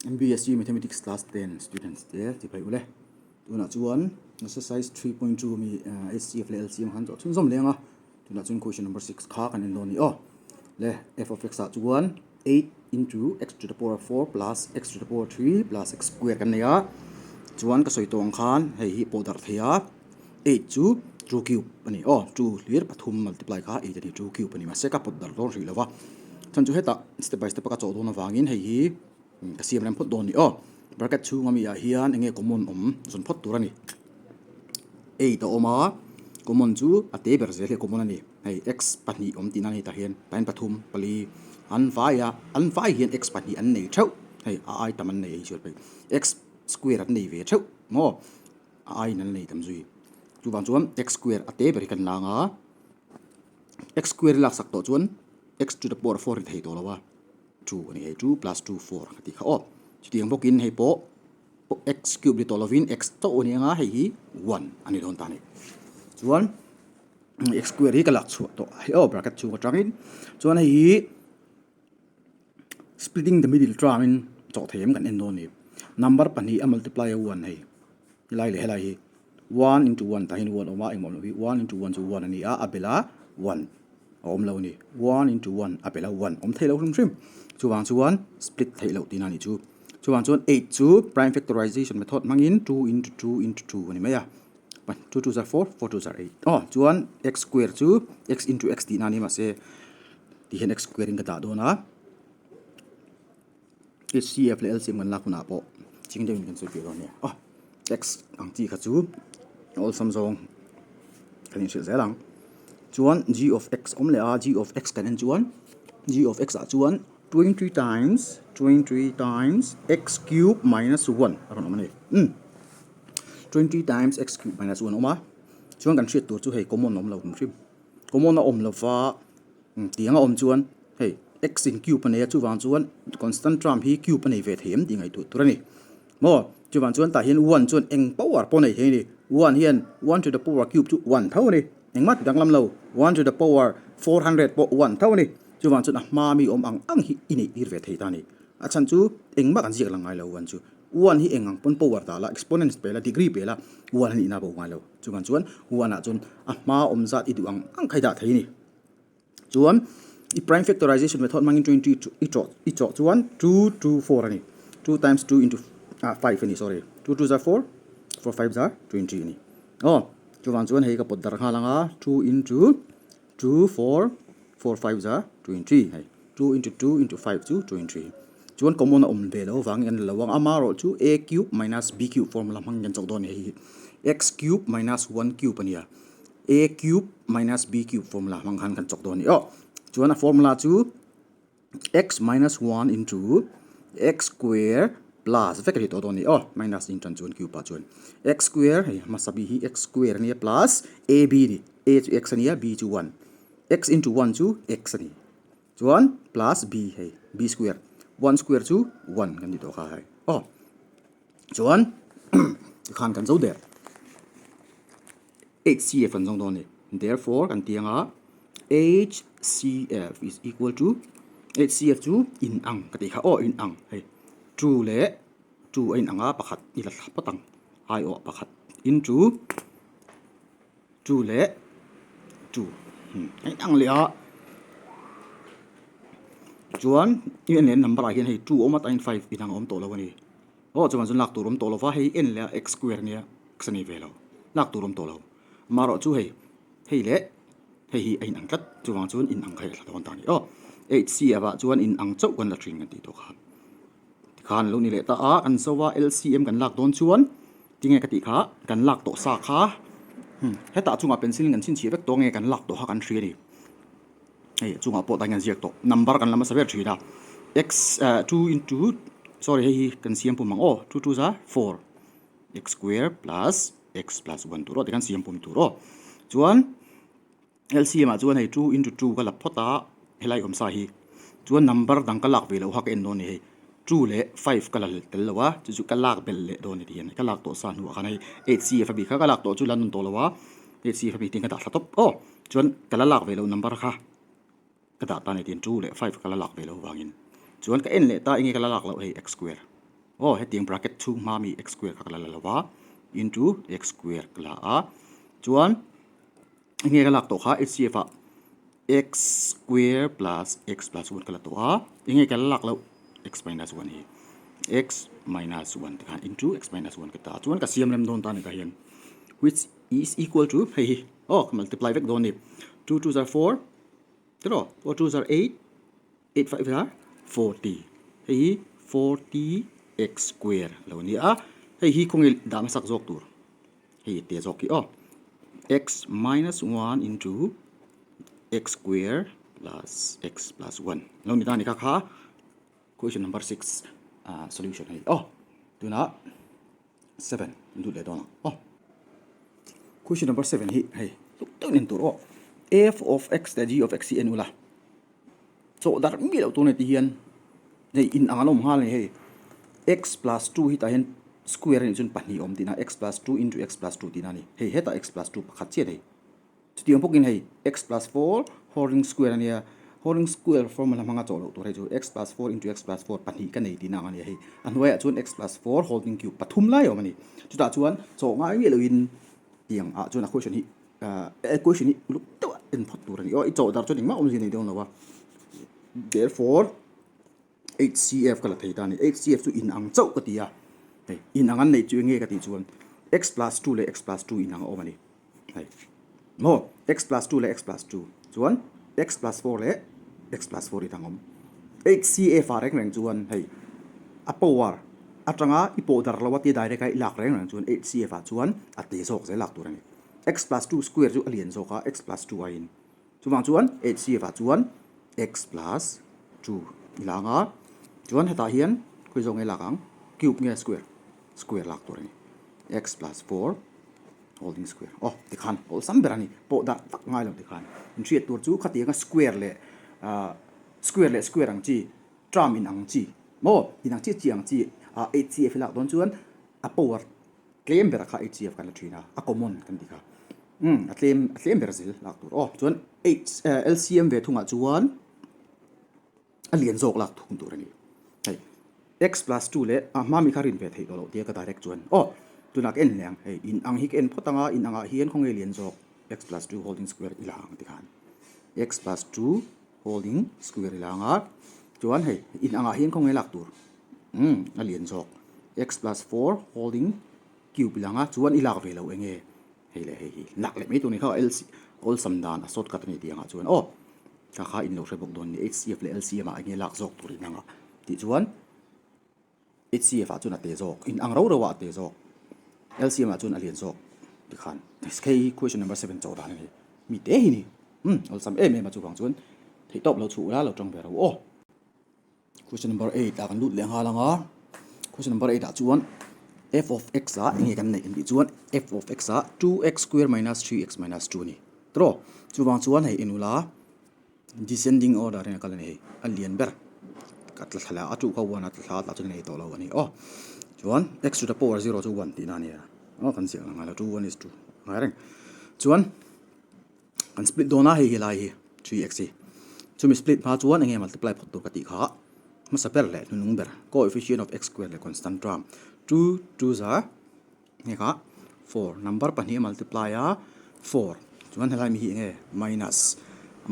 MBSC Mathematics Class 10 students there ti pai ule tuna chuan exercise 3.2 mi SCF le LCM han chun som lenga tuna chun question number 6 kha kan en ni le f of x a chuan 8 into x to the power 4 plus x to the power 3 plus x square kan ya chuan ka soi tong khan hei hi podar thia 8 chu true cube ani true lir pathum multiply kha 8 ani true cube ani ma se ka podar don ri lawa chan chu heta step by step ka chaw don awangin hei hi ka siam ram phot don ni bracket 2 ngami ya hian enge common zon phot turani 8 to oma common chu ate ber ze le common ani hei x pani tinani ta hian pain pathum pali an vai hian x pani an nei thau hei ai taman nei chu pe x square an nei ve thau mo ai nan nei tam zui chu wang chuan x square ate ber kan langa x square lak sak to chuan x to the power 4 thei to lawa 2 ani 2 plus 2 4 ti kha tiang bokin hei po x cube li to lovin x to ani nga hei 1 ani don tani chuan x square hi ka lak chu to bracket 2 ka tangin chuan hei splitting the middle term in to them kan en ni number pani a multiply 1 hei lai le helai hi 1 into 1 ta hin 1 oma engmom lo 1 into 1 chu 1 ani abela 1 om lo ni 1 into 1 abela 1 om thei lo hrim chu wang chuan split thei lo tin ani chu wang chuan 8 chu prime factorization method mangin 2 into 2 into 2 ani maya 2 2 are 4 4 2 are 8 chuan x square chu x into x tin ani ma se ti hen x square in ka da do na HCF le LCM kan la kuna po ching de kan so ke ro ne x ang ti kha chu all sum zong kan in se zelang chuan g of x om le g of x kan en chuan g of x a chuan 23 times x cube minus 1 aron omani 20 times x cube minus 1 oma chuan kan hriat tur chu hei common om lo hrim common na om lo fa tianga om chuan hei x in cube ane chu wang chuan constant term hi cube ane ve them ti ngai tu turani mo chu wang chuan ta hian 1 chuan eng power po nei he ni 1 hian 1 to the power cube chu 1 thau ni engmat danglam lo 1 to the power 400 po 1 thau ni chu wang chuan ma mi om ang hi inei dir ve thei ta ni achan chu engma kan jiak langai lo 1 chu 1 hi engang pon power ta la exponent pela degree pela 1 ni na bo ngai lo chu wang chuan 1 a chun ma om zat i du ang khai da thei ni chuan i prime factorization method mangin 20 i cho chuan 2 2 4 ani 2 times 2 into 5 ani sorry 2 2 are 4 4 5 are 20 ani chu wang chuan hei ka pod dar kha langa 2 into 2 4 4 5 are 20 hai 2 into 2 into 5 chu 23 chuan common om ve lo wang en lawang ama ro chu a cube minus b cube formula mangin chok don hei x cube minus 1 cube ania a cube minus b cube formula mang han kan chok don ni chuan a formula chu x minus 1 into x square plus factory to ni minus in tran chuan cube pa chuan x square hei masabi hi x square ni plus ab ni a chu x ania b chu 1 x into 1 chu x ani chuan plus b hei b square 1 square chu 1 kan ni to kha hai chuan khan kan zo der HCF an zong don ni therefore kan tianga HCF is equal to HCF chu in ang kati kha in ang hei true le 2 in anga pakhat ila patang ai pakhat into 2 le 2 in ang le chuan in len number a hian hei 2 oma ta in 5 inang om to lo ani chuan zun lak turum to lo wa hei n le x square nia x ni velo lak turum to lo maro chu hei le hei hi in ang kat chuan chuan in ang khai la don ta ni HC aba chuan in ang chau kan la tring an ti to khan lo ni le ta an sowa LCM kan lak don chuan tinge ka ti kha kan lak to sa kha heta chunga pencil kan chin chi vek to nge kan lak to ha kan thri ni hei chunga po ta ngan jiak to number kan lama saber thri da x 2 into sorry hei kan siam pu mang 2 2 za 4 x square plus x plus 1 tu ro kan siam pum tu ro chuan LCM a chuan hei 2 into 2 ka la phota helai om sa hi chuan number dang ka lak ve lo ha ka en no ni hei 2 le 5 ka la tel lawa chu ka lak bel le do ni dian ka lak to sa nu kha nei HCF bi kha ka lak to chu lan to lawa HCF bi ting ka da top chuan ka la lak ve lo number kha ka da ta ni tin 2 le 5 ka la lak ve lo wangin chuan ka en le ta inge ka la lak lo hei x square oh he tiang bracket 2 mami x square ka la lawa into x square kala a chuan nge ka lak to kha HCF a x square plus x plus 1 kala to a nge ka lak lo x minus 1 hi x minus 1 kan into x minus 1 ka ta chuan ka siam lem don ta ni ka hian which is equal to hey oh multiply vek don ni 2 2s are 4 draw 4 2s are 8 8 5 are 40 hey 40 x square lo ni a hey hi khong dam sak jok tur hey te jok ki oh x minus 1 into x square plus x plus 1 lo ni ta ni ka kha question number 6 solution hey oh do na 7 du le don oh question number 7 hi hey tuk tuk nin tur oh f of x da g of x n ula so dar mi lo tu ne ti hian nei in angalom hal ni hey x plus 2 hi ta hian square ni chun pani om tina x plus 2 into x plus 2 tina ni hey heta x plus 2 pakhat che dei tiang pokin hey x plus 4 holding square ania holding square formula manga cholo to chu x plus 4 into x plus 4 pani ka nei tina ani hey anwaya chun x plus 4 holding cube pathum lai omani chuta chuan so ngai mi lo in tiang a chuna question hi question hi luk to in phot tur ni o i chaw dar chu ding ma om ji nei dong lawa therefore HCF kala thei ta ni HCF chu in ang chau ka tia hey in angan nei chu nge ka ti chuan x plus 2 le x plus 2 in ang omani hey mo x plus 2 le x plus 2 chuan x plus 4 le x plus 4 i tangom HCF rek reng chuan hey a power atanga ipo dar lawati direct ai lak reng reng chuan HCF chuan ate sok ze lak tur ani x plus 2 square chu alien zoka x plus 2 a in chuwang chuan HCF chuan x plus 2 ilanga chuan heta hian khoi zong ai lakang cube nge square lak tur ani x plus 4 holding square oh tikhan ol sam berani po da tak ngai lo tikhan in thriat tur chu khati nga square le square ang chi tram in ang chi mo in ang chi chiang chi HCF lak don chuan a power claim ber kha HCF kan la thina a common kan dikha a claim ber zil lak tur oh chuan LCM ve thunga chuan a lian zok lak thung tur ani hey x plus 2 le mami kharin ve thei lo dia ka direct chuan oh tunak en leng hey in ang hik en photanga in anga hian khong alien zok x plus 2 holding square ilang tikhan x plus 2 holding square ilanga chuan hey in anga hian khong elak tur alien zok x plus 4 holding cube ilanga chuan ilak ve lo enge hey le hey nak le mi tu ni kha LC all samdan a shortcut ni tianga chuan oh ka kha in lo rebok don ni HCF le LCM a nge lak zok tur inanga ti chuan HCF chuan ate zok in ang ro ro wa ate zok LCM chun alien zok dikhan SK question number 7 chaw dan ni mi te hi ni ol sam em ma chu bang chun thei top lo chu la lo tong be ro oh question number 8 ta kan lut leng halanga question number 8 a chuan f of x a nge kan nei kan di chuan f of x a 2x square minus 3x minus 2 ni tro chu bang chuan hei inula descending order ne kala nei alien ber katla thala atu ka wana tla ta chu nei to lo ani oh chuan x to the power 0 to 1 tina nia oh kan siang nga la 2 1 is 2 ngai reng chuan kan split dona hi hi lai hi 3x hi chumi split ma chuan enge multiply phot to kati kha ma saper le nung ber coefficient of x square le constant term 2 2s are nge kha 4 number pani multiply a 4 chuan helai mi hi nge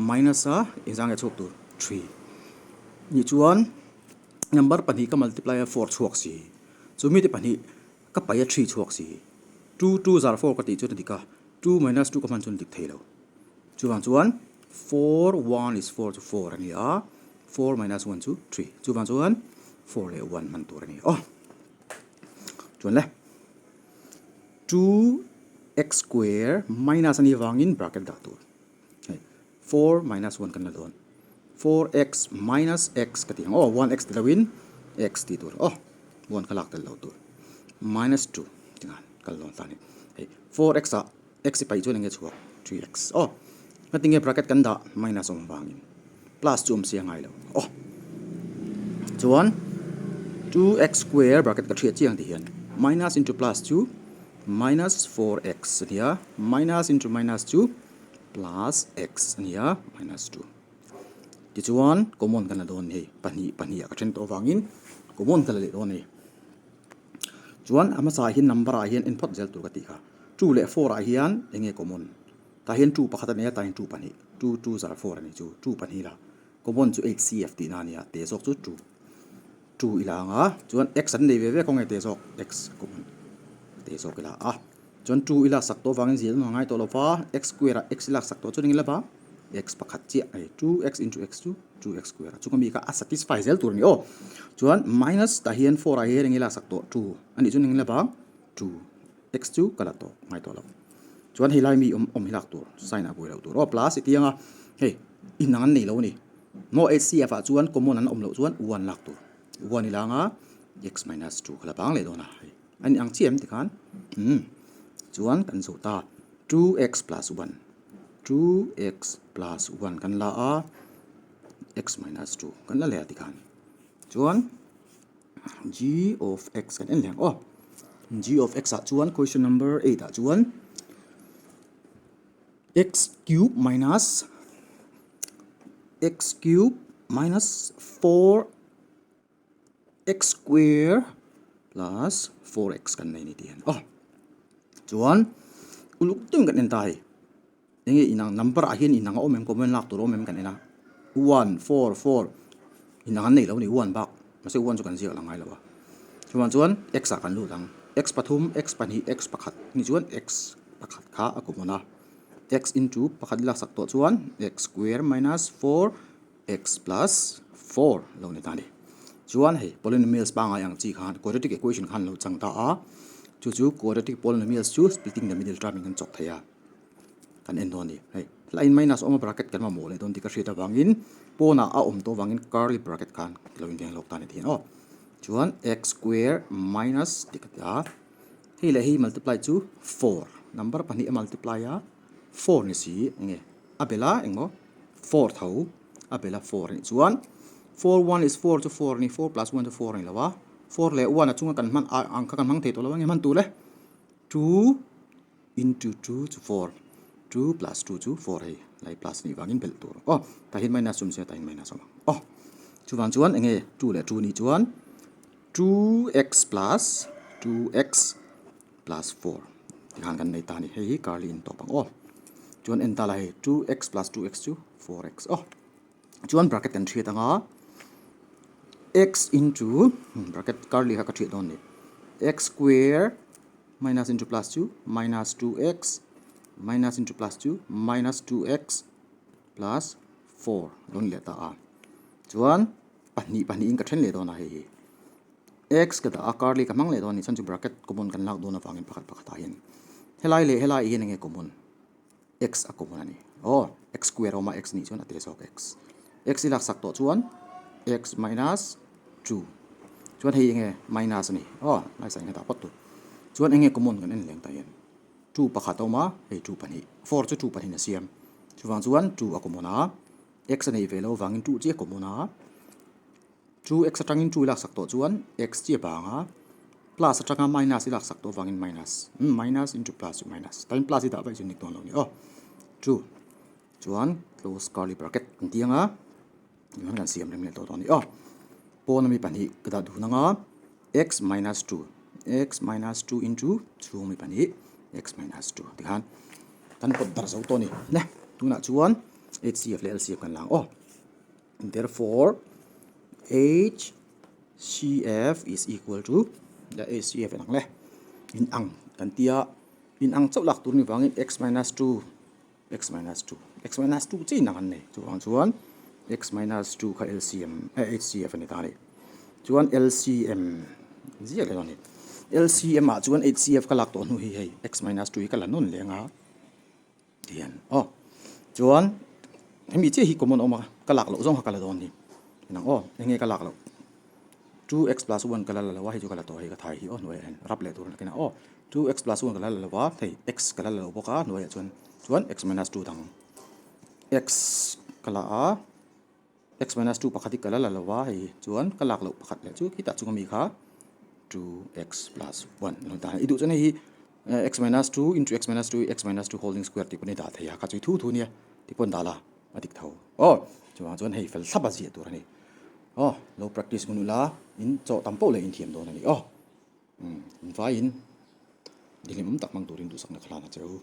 minus a exang e chok tu 3 ni chuan number pani ka multiply a 4 chok si chumi te pani ka pai a 3 chok si 2 2s are 4 ka ti chu dika 2 minus 2 ka man chun dik theilo chuwang chuan 4 1 is 4 to 4 ani a 4 minus 1 to 3 chuwang chuan 4 le 1 man tur ani oh chuan le 2x square minus ani wangin bracket da tur 4 minus 1 kan la don 4x minus x ka ti oh 1x ti lawin x ti tur oh 1 kalak tel lo tur minus 2 tingan kalon tani 4x a x pai chu nge chuak 3x oh katinge bracket kan da minus om wangin plus chum sia ngai lo oh chuan 2x square bracket ka thia chiang ti hian minus into plus 2 minus 4x nia minus into minus 2 plus x nia minus 2 ti chuan common kan la don he pani ka then to wangin common kan le don he chuan ama sa hian number a hian input zel tur ka ti kha 2 le 4 a hian enge common ta hian 2 pakhat ania ta hian 2 pani 2 2 zar 4 ani chu 2 pani la common chu HCF ti na nia te sok chu 2 ilanga chuan x an nei ve ve kong te sok x common te sok ila a chuan 2 ila sak to wangin zil no ngai to lo fa x square x ila sak to chu ning la ba x pakhat chi ai 2x into x2 2x square chu kami ka a satisfy zel tur ni o chuan minus ta hian 4 a hian ila sak to 2 ani chu ning la ba 2 x2 kala to ngai to lo chuan hilai mi hilak tur sign a boi lo tur o plus itianga hey inangan nei lo ni no HCF a chuan common an lo chuan 1 lak tur 1 ilanga x minus 2 kala bang le do na ani ang chiam ti khan chuan kan so ta 2x plus 1 2x plus 1 kan la a x minus 2 kan la le ti khan chuan g of x kan en leng g of x a chuan question number 8 a chuan x cube minus 4 x square plus 4x kan nei ni ti an chuan uluk tung kan en tai enge inang number a hian inang omem comment lak tur omem kan ena 1 4 4 inang nei lo ni 1 bak ma se 1 chu kan zia langai lawa chuan x a kan lu lang x pathum x pani x pakhat ni chuan x pakhat kha akumona x into pakhat la sak to chuan x square minus 4 x plus 4 lo ni ta ni chuan hei polynomials banga yang chi khan quadratic equation khan lo chang ta a chu quadratic polynomials chu splitting the middle term kan chok thaya kan en don ni hei line minus oma bracket kan ma mo le don ti ka hria wangin pona a to wangin curly bracket khan lo in deng lok ta ni thian chuan x square minus tikata hei le hei multiply chu 4 number pani multiply a 4 ni si nge abela engo 4 thau abela 4 ni chuan 4 1 is 4 to 4 ni 4 plus 1 to 4 ni lawa 4 le 1 a chunga kan man ang kan mang the to lawa nge man tu le 2 into 2 to 4 2 plus 2 to 4 hei lai plus ni wangin bel tur ta hin minus sum se ta hin minus ma chuan enge 2 le 2 ni chuan 2x plus 2x plus 4 han kan nei ta ni hei karli in to pang chuan en ta la hei 2x plus 2x to 4x chuan bracket kan thria tanga x into bracket curly ha ka thria don ni x square minus into plus 2 minus 2x minus into plus 2 minus 2x plus 4 don le ta chuan pani in ka then le don hei x ka da curly ka mang le don ni chan chu bracket common kan lak don awangin pakhat hian helai hian nge common x a common ani x square oma x ni chuan ate sok x ilak sak to chuan x minus 2 chuan hei nge minus ni lai sai nga ta pot tu chuan enge common kan en leng ta hian 2 pakhat oma hei 2 pani 4 chu 2 pani na siam chuan 2 a common a x nei velo wangin 2 che common a 2x atangin 2 ilak sak to chuan x che banga plus atanga minus ilak sak to wangin minus minus into plus minus time plus ita bai chunik ton lo ni 2 chuan close curly bracket tianga yon kan siam lem le to ni pon mi pani kada du nanga x minus 2 into 2 mi pani x minus 2 tikhan tan pot dar zo to ni ne tuna chuan HCF le LCF kan lang therefore HCF is equal to the HCF lang le in ang kan tia in ang chau lak tur ni wangin x minus 2 chi nang an nei chuan x minus 2 ka LCM HCF ani ta ni chuan LCM zia le ni LCM a chuan HCF ka lak to nu hi hei x minus 2 ka la nun lenga dian chuan hemi che hi common oma ka lak lo zong ha ka la don ni nang nge ka lak lo 2x plus 1 ka la la wa hi chu ka la to hi ka thai hi noi en rap le tur na kena 2x plus 1 ka la la wa thei x ka la la boka noi chuan x minus 2 dang x kala x minus 2 pakhati kala la wa hi chuan kalak lo pakhat le chu kita chu mi kha 2x plus 1 no ta idu chane hi x minus 2 into x minus 2 x minus 2 holding square ti puni da thaya ka chui thu nia ti pon dala adik thau chuan hei fel thaba ji tur ni low practice munula in cho tampo le in thiam do ni vai in dilim tak mang turin du sak na khala na cheu